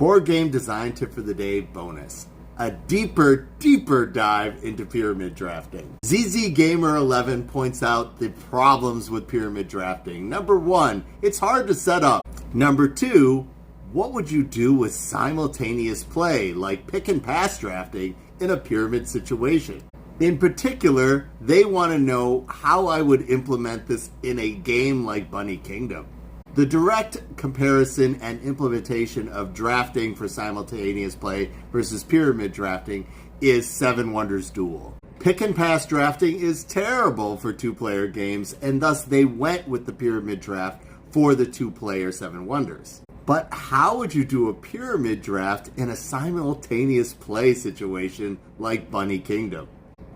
Board game design tip for the day bonus. A deeper dive into pyramid drafting. ZZ Gamer 11 points out the problems with pyramid drafting. Number 1, it's hard to set up. Number 2, what would you do with simultaneous play, like pick and pass drafting, in a pyramid situation? In particular, they want to know how I would implement this in a game like Bunny Kingdom. The direct comparison and implementation of drafting for simultaneous play versus pyramid drafting is Seven Wonders Duel. Pick and pass drafting is terrible for two-player games, and thus they went with the pyramid draft for the two-player Seven Wonders. But how would you do a pyramid draft in a simultaneous play situation like Bunny Kingdom?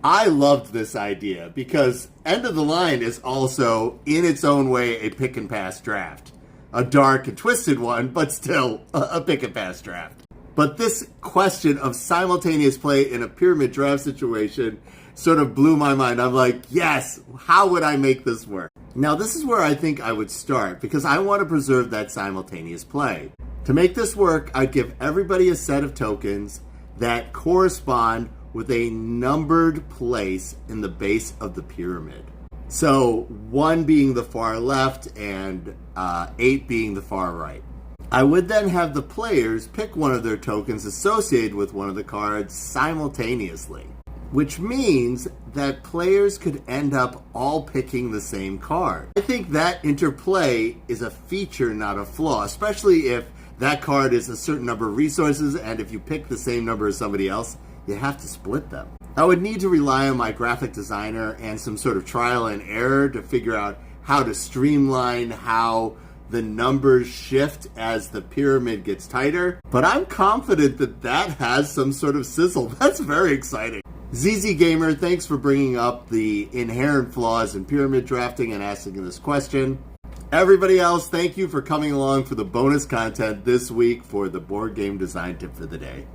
I loved this idea because End of the Line is also, in its own way, a pick and pass draft. A dark and twisted one, but still a pick and pass draft. But this question of simultaneous play in a pyramid draft situation sort of blew my mind. I'm like, yes, how would I make this work? Now, this is where I think I would start because I want to preserve that simultaneous play. To make this work, I'd give everybody a set of tokens that correspond with a numbered place in the base of the pyramid. So 1 being the far left and 8 being the far right. I would then have the players pick one of their tokens associated with one of the cards simultaneously, which means that players could end up all picking the same card. I think that interplay is a feature, not a flaw, especially if that card is a certain number of resources, and if you pick the same number as somebody else, you have to split them. I would need to rely on my graphic designer and some sort of trial and error to figure out how to streamline how the numbers shift as the pyramid gets tighter, but I'm confident that that has some sort of sizzle. That's very exciting. ZZ Gamer, thanks for bringing up the inherent flaws in pyramid drafting and asking this question. Everybody else, thank you for coming along for the bonus content this week for the board game design tip for the day.